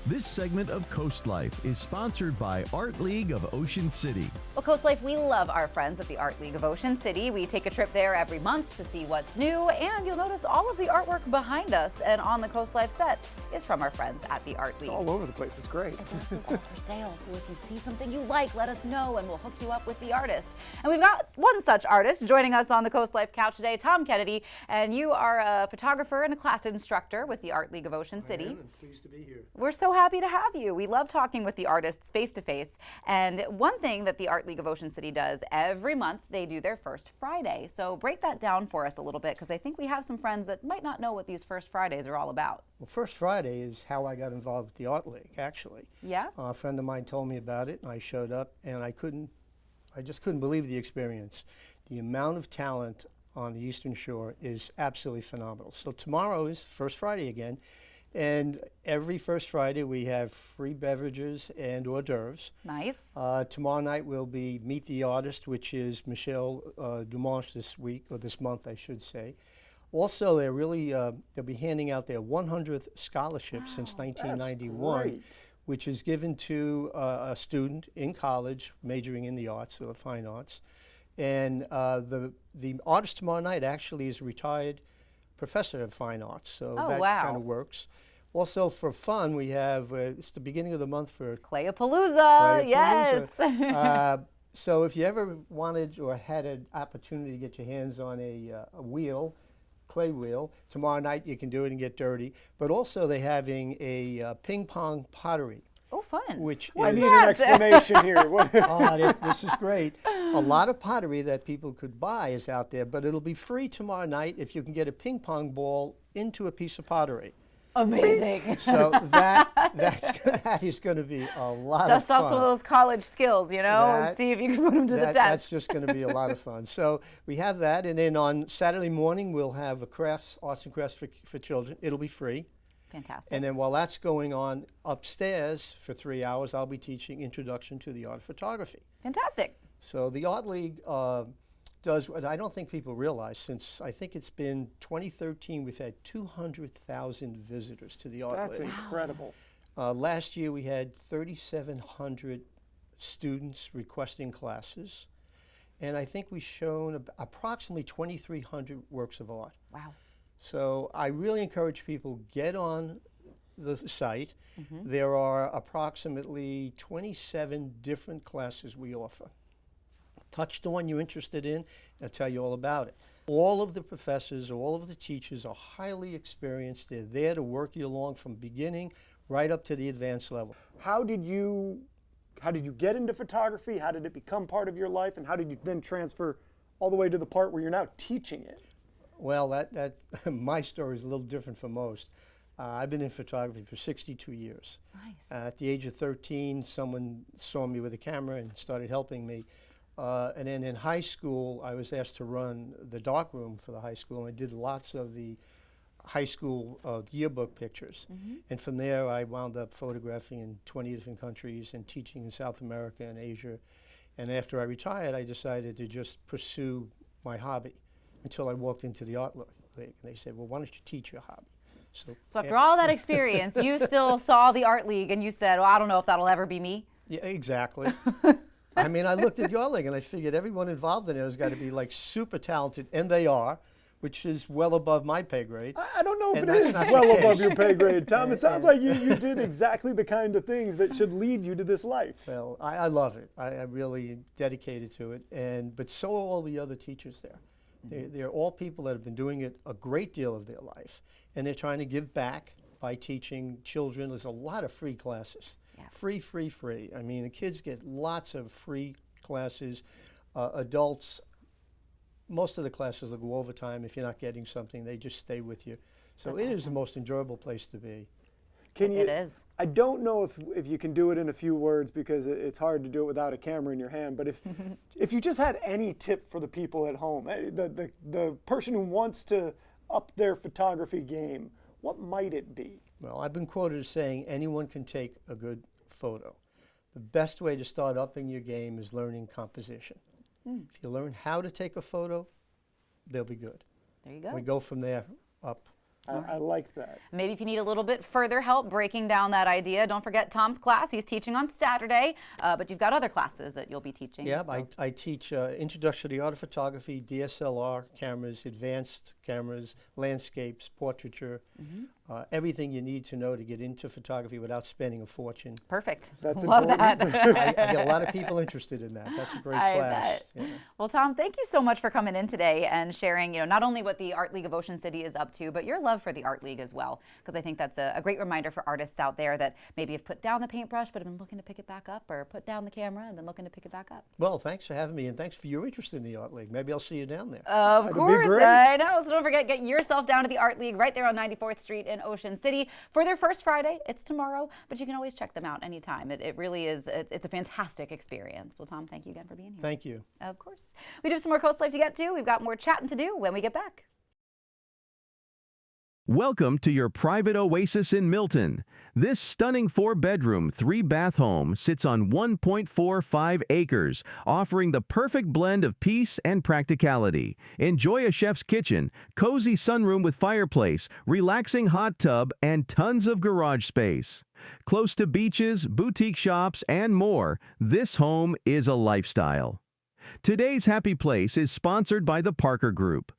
This segment of CoastLife is sponsored by Art League of Ocean City. Well, CoastLife, we love our friends at the Art League of Ocean City. We take a trip there every month to see what's new, and you'll notice all of the artwork behind us and on the CoastLife set is from our friends at the Art League. It's all over the place. It's great. It's also all for sale, so if you see something you like, let us know and we'll hook you up with the artist. And we've got one such artist joining us on the CoastLife couch today, Tom Kennedy, and you are a photographer and a class instructor with the Art League of Ocean City. I am, and pleased to be here. We're so happy to have you. We love talking with the artists face to face. And one thing that the Art League of Ocean City does every month, they do their First Friday. So break that down for us a little bit, because I think we have some friends that might not know what these First Fridays are all about. Well, First Friday is how I got involved with the Art League, actually. Yeah? A friend of mine told me about it, and I showed up, and I just couldn't believe the experience. The amount of talent on the Eastern Shore is absolutely phenomenal. So tomorrow is First Friday again. And every First Friday we have free beverages and hors d'oeuvres. Nice. Tomorrow night will be Meet the Artist, which is Michelle Dumanche this week, or this month I should say. Also, they'll be handing out their 100th scholarship since 1991, which is given to a student in college majoring in the arts or the fine arts. And the artist tomorrow night actually is a retired professor of fine arts, so that kind of works. Also, for fun, we have, it's the beginning of the month for Clay-a-palooza, yes. So if you ever wanted or had an opportunity to get your hands on a wheel, clay wheel, tomorrow night you can do it and get dirty. But also they're having a ping pong pottery. Oh, fun. Which I need an explanation here. This is great. A lot of pottery that people could buy is out there, but it'll be free tomorrow night if you can get a ping pong ball into a piece of pottery. Amazing. So that is going to be a lot of fun. Dust off some of those college skills, you know, see if you can put them to the test. That's just going to be a lot of fun. So we have that, and then on Saturday morning we'll have a arts and crafts for children. It'll be free. Fantastic. And then while that's going on upstairs for 3 hours, I'll be teaching Introduction to the Art of Photography. Fantastic. So the Art League does what I don't think people realize. Since I think it's been 2013, we've had 200,000 visitors to the Art League. That's incredible. Last year we had 3,700 students requesting classes, and I think we've shown approximately 2,300 works of art. Wow. So I really encourage people, get on the site. There are approximately 27 different classes we offer. Touch the one you're interested in, I'll tell you all about it. All of the professors, all of the teachers are highly experienced. They're there to work you along from beginning right up to the advanced level. How did you get into photography? How did it become part of your life? And how did you then transfer all the way to the part where you're now teaching it? Well, that my story is a little different from most. I've been in photography for 62 years. Nice. At the age of 13, someone saw me with a camera and started helping me. And then in high school, I was asked to run the darkroom for the high school, and I did lots of the high school yearbook pictures. And from there, I wound up photographing in 20 different countries and teaching in South America and Asia. And after I retired, I decided to just pursue my hobby until I walked into the Art League. And they said, well, why don't you teach your hobby? So after all that experience, you still saw the Art League and you said, well, I don't know if that'll ever be me. Yeah, exactly. I mean, I looked at the Art League and I figured everyone involved in it has got to be like super talented, and they are, which is well above my pay grade. I don't know if And it that's is not the well case. above your pay grade, Tom. It sounds like you did exactly the kind of things that should lead you to this life. Well, I love it. I'm really dedicated to it, but so are all the other teachers there. They're all people that have been doing it a great deal of their life, and they're trying to give back by teaching children. There's a lot of free classes. Yeah. Free. I mean, the kids get lots of free classes. Adults, most of the classes will go overtime. If you're not getting something, they just stay with you. So it is the most enjoyable place to be. It is. I don't know if you can do it in a few words, because it's hard to do it without a camera in your hand, but if you just had any tip for the people at home, the person who wants to up their photography game, what might it be? Well, I've been quoted as saying anyone can take a good photo. The best way to start upping your game is learning composition. If you learn how to take a photo, they'll be good. There you go. We go from there up I like that. Maybe if you need a little bit further help breaking down that idea, don't forget Tom's class. He's teaching on Saturday, but you've got other classes that you'll be teaching. Yeah, so. I teach Introduction to the Art of Photography, DSLR cameras, advanced cameras, landscapes, portraiture, everything you need to know to get into photography without spending a fortune. Perfect. That's Love important. that. I get a lot of people interested in that. That's a great I class. bet. Yeah. Well, Tom, thank you so much for coming in today and sharing, not only what the Art League of Ocean City is up to, but your love for the Art League as well. Because I think that's a great reminder for artists out there that maybe have put down the paintbrush but have been looking to pick it back up, or put down the camera and been looking to pick it back up. Well, thanks for having me, and thanks for your interest in the Art League. Maybe I'll see you down there. Of That'd be course, great. I know. So don't forget, get yourself down to the Art League right there on 94th Street in Ocean City for their first Friday. It's tomorrow, but you can always check them out anytime. It really is, it's a fantastic experience. Well, Tom, thank you again for being here. Thank you. Of course. We do have some more Coast Life to get to. We've got more chatting to do when we get back. Welcome to your private oasis in Milton. This stunning 4-bedroom, 3-bath home sits on 1.45 acres, offering the perfect blend of peace and practicality. Enjoy a chef's kitchen, cozy sunroom with fireplace, relaxing hot tub, and tons of garage space. Close to beaches, boutique shops, and more, this home is a lifestyle. Today's Happy Place is sponsored by the Parker Group.